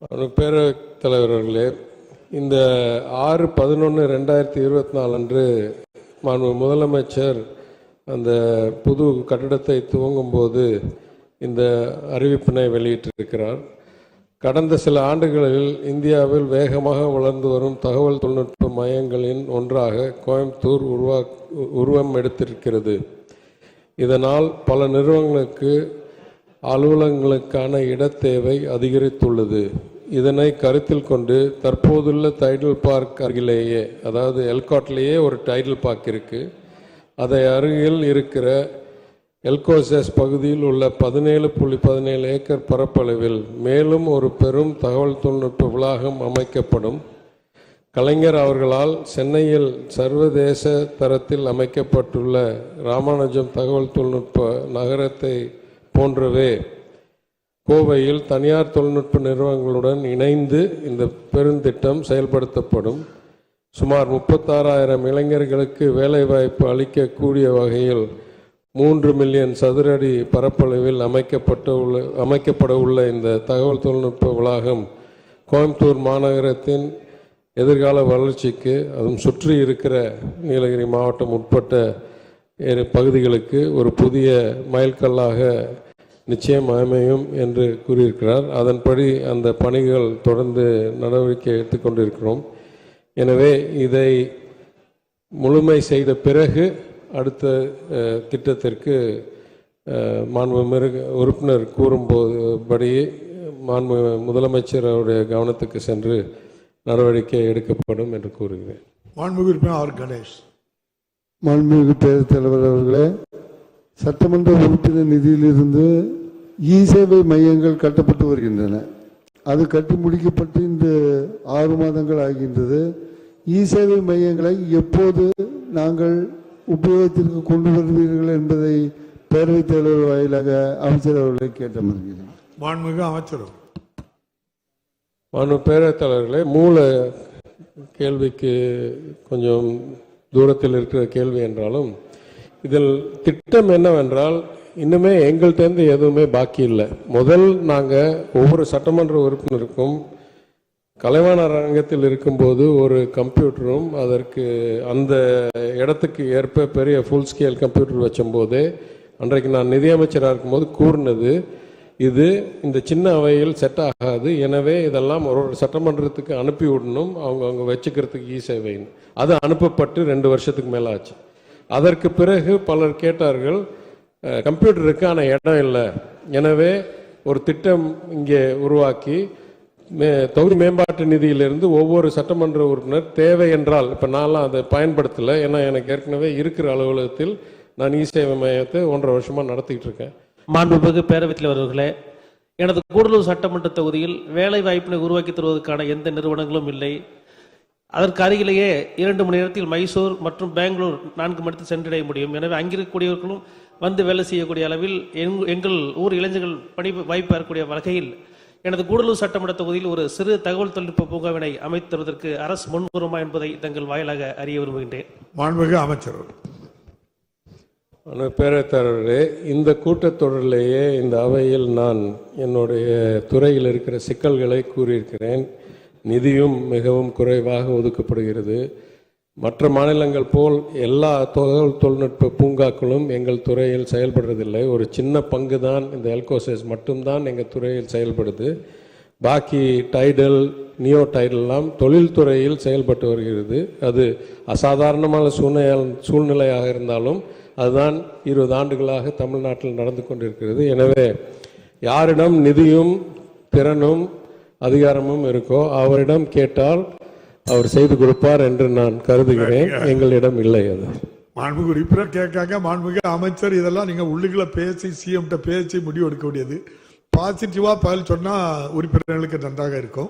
பேரவைத் தலைவர் அவர்களே, இந்த 6/11/2024 அன்று மாண்பு முதலமைச்சர் அந்த புது கட்டடத்தை துவங்கும் போது இந்த அறிவிப்பினை வெளியிட்டிருக்கிறார். கடந்த சில ஆண்டுகளில் இந்தியாவில் வேகமாக வளர்ந்து வரும் தகவல் தொழில்நுட்ப மையங்களின் ஒன்றாக கோயம்புத்தூர் உருவம் எடுத்திருக்கிறது. இதனால் பல நிறுவனங்களுக்கு அலுவலகங்களுக்கான இடத்தேவை அதிகரித்துள்ளது. இதனை கருத்தில் கொண்டு தற்போதுள்ள டைடல் பார்க் அருகிலேயே, அதாவது எல்காட்லேயே ஒரு டைடல் பார்க் இருக்குது, அதை அருகில் இருக்கிற எல்கோசஸ் பகுதியில் உள்ள 17.17 ஏக்கர் பரப்பளவில் மேலும் ஒரு பெரும் தகவல் தொழில்நுட்ப வளாகம் அமைக்கப்படும். கலைஞர் அவர்களால் சென்னையில் சர்வதேச தரத்தில் அமைக்கப்பட்டுள்ள ராமானுஜம் தகவல் தொழில்நுட்ப நகரத்தை போன்றவே கோவையில் தனியார் தொழில்நுட்ப நிறுவனங்களுடன் இணைந்து இந்த பெருந்திட்டம் செயல்படுத்தப்படும். சுமார் 36,000 இளைஞர்களுக்கு வேலைவாய்ப்பு அளிக்கக்கூடிய வகையில் 3 மில்லியன் சதுர அடி பரப்பளவில் அமைக்கப்பட உள்ள இந்த தகவல் தொழில்நுட்ப வளாகம் கோயம்புத்தூர் மாநகரத்தின் எதிர்கால வளர்ச்சிக்கு, அதுவும் சுற்றி இருக்கிற நீலகிரி மாவட்டம் உட்பட்ட பகுதிகளுக்கு ஒரு புதிய மைல்கல்லாக நிச்சயம் அமையும் என்று கூறியிருக்கிறார். அதன்படி அந்த பணிகள் தொடர்ந்து நடவடிக்கை எடுத்துக்கொண்டிருக்கிறோம். எனவே இதை முழுமை செய்த பிறகு அடுத்த திட்டத்திற்கு மாண்பு உறுப்பினர் கூறும்போதுபடி மாண்பு முதலமைச்சர் அவருடைய கவனத்துக்கு சென்று நடவடிக்கை எடுக்கப்படும் என்று கூறுகிறேன். மாண்புமிகு உறுப்பினர் ஆர் கணேஷ். மாண்புமிகு பேரவைத் தலைவர் அவர்களே, சட்டமன்ற உறுப்பினர் நிதியிலிருந்து இ-சேவை மையங்கள் கட்டப்பட்டு வருகின்றன. அது கட்டி முடிக்கப்பட்டு இந்த 6 மாதங்கள் ஆகின்றது. இ-சேவை மையங்களை எப்போது நாங்கள் உபயோகத்திற்கு கொண்டு வருவீர்கள் என்பதை பேரவைத் தலைவர் வாயிலாக அமைச்சர் அவர்களை கேட்ட மறுகிறேன். மாண்புமிகு அமைச்சர். மாண்பு பேரவைத் தலைவர்களே, மூல கேள்விக்கு கொஞ்சம் தூரத்தில் இருக்கிற கேள்வி என்றாலும் இதில் திட்டம் என்னவென்றால், இன்னுமே எங்கள்கிட்டேருந்து எதுவுமே பாக்கி இல்லை. முதல் நாங்கள் ஒவ்வொரு சட்டமன்ற உறுப்பினருக்கும் கலைவாணர் அரங்கத்தில் இருக்கும்போது ஒரு கம்ப்யூட்டரும் அதற்கு அந்த இடத்துக்கு ஏற்ப பெரிய ஃபுல் ஸ்கேல் கம்ப்யூட்டர் வச்சும்போது அன்றைக்கு நான் நிதியமைச்சராக இருக்கும்போது கூறினது, இது இந்த சின்ன அவையில் செட் ஆகாது, எனவே இதெல்லாம் ஒரு சட்டமன்றத்துக்கு அனுப்பி விடணும், அவங்க வச்சுக்கிறதுக்கு இ-சேவைன்னு. அது அனுப்பப்பட்டு 2 வருஷத்துக்கு மேலே ஆச்சு. அதற்கு பிறகு பலர் கேட்டார்கள், கம்ப்யூட்டருக்கு ஆனால் இடம் இல்லை, எனவே ஒரு திட்டம் இங்கே உருவாக்கி தொகுதி மேம்பாட்டு நிதியிலிருந்து ஒவ்வொரு சட்டமன்ற உறுப்பினர் தேவை என்றால், இப்போ நான்லாம் அதை பயன்படுத்தலை, ஏன்னா எனக்கு ஏற்கனவே இருக்கிற அலுவலகத்தில் நான் இ-சேவை மையத்தை 1.5 வருஷமாக நடத்திக்கிட்டு இருக்கேன். மாண்புமிகு பேரவைத் தலைவர்களே, எனது கூடலூர் சட்டமன்ற தொகுதியில் வேலை வாய்ப்பினை உருவாக்கி தருவதற்கான எந்த நிறுவனங்களும் இல்லை. அதற்கு அருகிலேயே 2 மணி நேரத்தில் மைசூர் மற்றும் பெங்களூர் 4 மணி நேரத்தில் சென்றடைய முடியும். எனவே அங்கிருக்கக்கூடியவர்களும் வந்து வேலை செய்யக்கூடிய அளவில் எங்கள் ஊர் இளைஞர்கள் பணி வாய்ப்பு பெறக்கூடிய வகையில் எனது கூடலூர் சட்டமன்ற தொகுதியில் ஒரு சிறு தகவல் தொழில்நுட்ப பூங்காவினை அமைத்து தருவதற்கு அரசு முன்வருமா என்பதை தங்கள் வாயிலாக அறிய விரும்புகின்றேன். மாண்புமிகு அமைச்சர். பேரவைத் தலைவர்களே, இந்த கூட்டத்தொடரிலேயே இந்த அவையில் நான் என்னுடைய துறையில் இருக்கிற சிக்கல்களை கூறியிருக்கிறேன். நிதியும் மிகவும் குறைவாக ஒதுக்கப்படுகிறது. மற்ற மாநிலங்கள் போல் எல்லா தகவல் தொழில்நுட்ப பூங்காக்களும் எங்கள் துறையில் செயல்படுறதில்லை. ஒரு சின்ன பங்கு தான், இந்த எல்கோசஸ் மட்டும்தான் எங்கள் துறையில் செயல்படுது. பாக்கி டைடல், நியோ டைடல்லாம் தொழில்துறையில் செயல்பட்டு வருகிறது. அது அசாதாரணமான சூழ்நிலையாக இருந்தாலும் அதுதான் 20 ஆண்டுகளாக தமிழ்நாட்டில் நடந்து கொண்டிருக்கிறது. எனவே யாரிடம் நிதியும் திறனும் அதிகாரமும் இருக்கோ அவரிடம் கேட்டால் அவர் செய்து கொடுப்பார் என்று நான் கருதுகிறேன். எங்களிடம் இல்லை. அது மாண்புமிகு உறுப்பினர் கேட்காங்க. மாண்புமிகு அமைச்சர், இதெல்லாம் நீங்கள் உள்ளுக்குள்ள பேசி சிஎம்கிட்ட பேசி முடிவு எடுக்க வேண்டியது. பாசிட்டிவா பதில் சொன்னா உறுப்பினர்களுக்கு நன்றாக இருக்கும்.